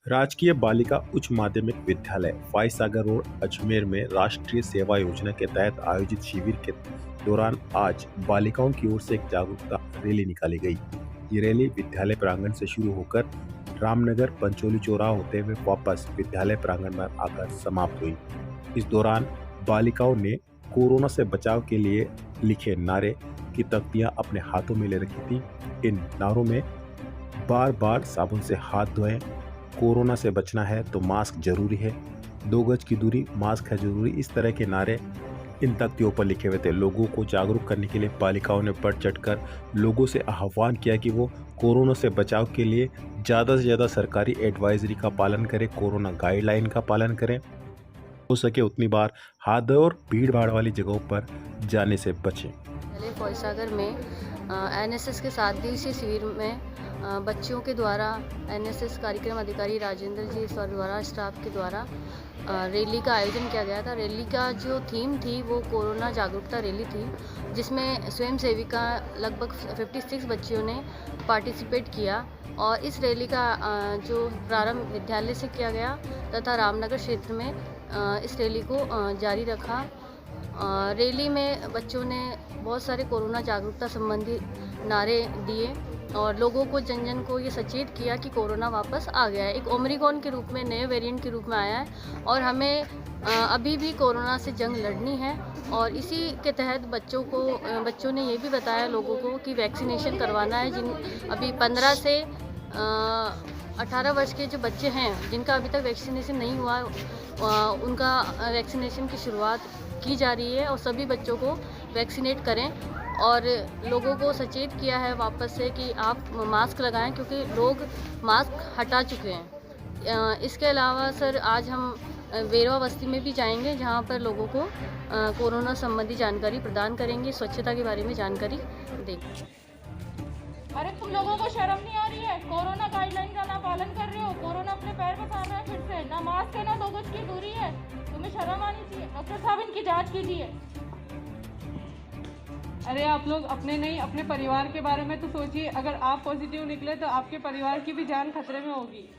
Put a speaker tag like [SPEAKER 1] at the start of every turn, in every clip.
[SPEAKER 1] राजकीय बालिका उच्च माध्यमिक विद्यालय फायसागर रोड अजमेर में राष्ट्रीय सेवा योजना के तहत आयोजित शिविर के दौरान आज बालिकाओं की ओर से एक जागरूकता रैली निकाली गई। ये रैली विद्यालय प्रांगण से शुरू होकर रामनगर पंचोली चौराहा होते हुए वापस विद्यालय प्रांगण में आकर समाप्त हुई। इस दौरान बालिकाओं ने कोरोना से बचाव के लिए लिखे नारे की तख्तियां अपने हाथों में ले रखी थी। इन नारों में बार बार साबुन से हाथ धोएं, कोरोना से बचना है तो मास्क जरूरी है, 2 गज की दूरी, मास्क है जरूरी, इस तरह के नारे इन तख्तियों पर लिखे हुए थे। लोगों को जागरूक करने के लिए बालिकाओं ने बढ़ चढ़कर लोगों से आह्वान किया कि वो कोरोना से बचाव के लिए ज़्यादा से ज़्यादा सरकारी एडवाइजरी का पालन करें, कोरोना गाइडलाइन का पालन करें, हो सके उतनी बार हाथ धोएं और भीड़ भाड़ वाली जगहों पर जाने से बचें।
[SPEAKER 2] फायसागर में एनएसएस के 7 दिवसीय शिविर में बच्चों के द्वारा एनएसएस कार्यक्रम अधिकारी राजेंद्र जी सर द्वारा स्टाफ के द्वारा रैली का आयोजन किया गया था। रैली का जो थीम थी वो कोरोना जागरूकता रैली थी, जिसमें स्वयं सेविका लगभग 56 बच्चियों ने पार्टिसिपेट किया और इस रैली का जो प्रारंभ विद्यालय से किया गया तथा रामनगर क्षेत्र में इस रैली को जारी रखा। रैली में बच्चों ने बहुत सारे कोरोना जागरूकता संबंधी नारे दिए और लोगों को जन जन को ये सचेत किया कि कोरोना वापस आ गया है, एक ओमिक्रॉन के रूप में, नए वेरिएंट के रूप में आया है और हमें अभी भी कोरोना से जंग लड़नी है। और इसी के तहत बच्चों ने ये भी बताया लोगों को कि वैक्सीनेशन करवाना है। जिन अभी 15 से 18 वर्ष के जो बच्चे हैं जिनका अभी तक वैक्सीनेशन नहीं हुआ, उनका वैक्सीनेशन की शुरुआत की जा रही है और सभी बच्चों को वैक्सीनेट करें और लोगों को सचेत किया है वापस से कि आप मास्क लगाएं, क्योंकि लोग मास्क हटा चुके हैं। इसके अलावा सर आज हम वेरवा बस्ती में भी जाएंगे, जहां पर लोगों को कोरोना संबंधी जानकारी प्रदान करेंगे, स्वच्छता के बारे में जानकारी देंगे।
[SPEAKER 3] अरे तुम लोगों को शर्म नहीं आ रही है? कोरोना गाइडलाइन का ना पालन कर रहे हो, कोरोना अपने पैर पसार रहा है फिर से, ना मास्क है ना 2 गज की दूरी है, तुम्हें शर्म आनी चाहिए। डॉक्टर साहब इनकी जांच कीजिए।
[SPEAKER 4] अरे आप लोग अपने नहीं अपने परिवार के बारे में तो सोचिए। अगर आप पॉजिटिव निकले तो आपके परिवार की भी जान खतरे में होगी।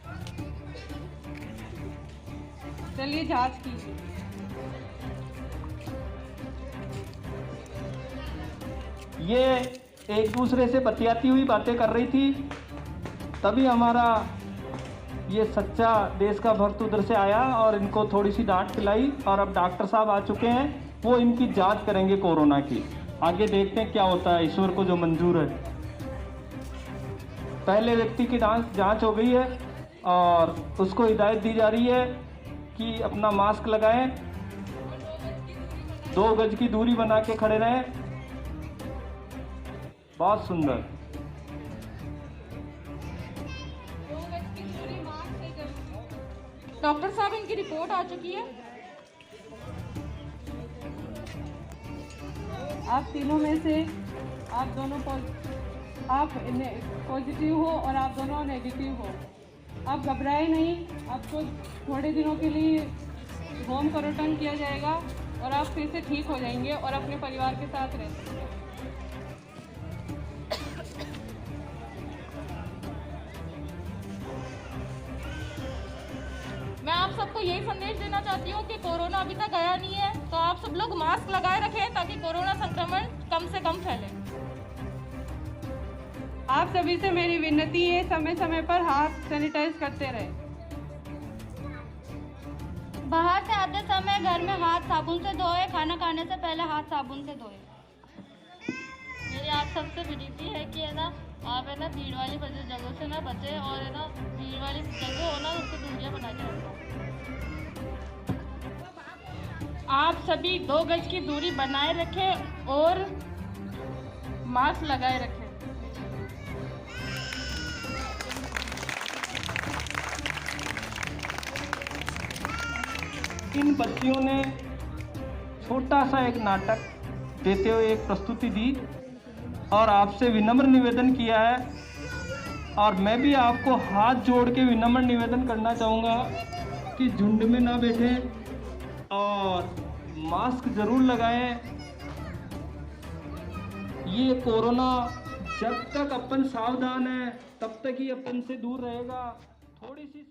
[SPEAKER 4] चलिए जांच कीजिए।
[SPEAKER 5] ये एक दूसरे से बतियाती हुई बातें कर रही थी, तभी हमारा ये सच्चा देश का भक्त उधर से आया और इनको थोड़ी सी डांट खिलाई और अब डॉक्टर साहब आ चुके हैं, वो इनकी जांच करेंगे कोरोना की। आगे देखते हैं क्या होता है, ईश्वर को जो मंजूर है। पहले व्यक्ति की जांच हो गई है और उसको हिदायत दी जा रही है कि अपना मास्क लगाएं, 2 गज की दूरी बना के खड़े रहें। बहुत सुंदर।
[SPEAKER 3] डॉक्टर साहब इनकी रिपोर्ट आ चुकी है।
[SPEAKER 4] आप तीनों में से आप दोनों आप पॉजिटिव हो और आप दोनों नेगेटिव हो। आप घबराए नहीं, आपको थोड़े दिनों के लिए होम क्वारंटाइन किया जाएगा और आप फिर से ठीक हो जाएंगे और अपने परिवार के साथ रह सकेंगे।
[SPEAKER 3] मैं आप सबको यही संदेश देना चाहती हूँ कि कोरोना अभी तक गया नहीं है, तो आप सब लोग मास्क लगाए रखें ताकि कोरोना संक्रमण कम से कम फैले।
[SPEAKER 4] आप सभी से मेरी विनती है, समय समय पर हाथ सैनिटाइज करते रहें।
[SPEAKER 6] बाहर से आते समय घर में हाथ साबुन से धोए, खाना खाने से पहले हाथ साबुन से धोए।
[SPEAKER 7] मेरी आप सबसे विनती है कि है ना, आप है ना भीड़ वाली जगहों से ना बचे और है ना भीड़ वाली जगह हो ना उससे दूरियां बना के रखो।
[SPEAKER 3] आप सभी 2 गज की दूरी बनाए रखें और मास्क लगाए रखें।
[SPEAKER 5] इन बच्चियों ने छोटा सा एक नाटक देते हुए एक प्रस्तुति दी और आपसे विनम्र निवेदन किया है, और मैं भी आपको हाथ जोड़ के विनम्र निवेदन करना चाहूँगा कि झुंड में ना बैठें और मास्क ज़रूर लगाएं। ये कोरोना जब तक अपन सावधान है तब तक ही अपन से दूर रहेगा। थोड़ी सी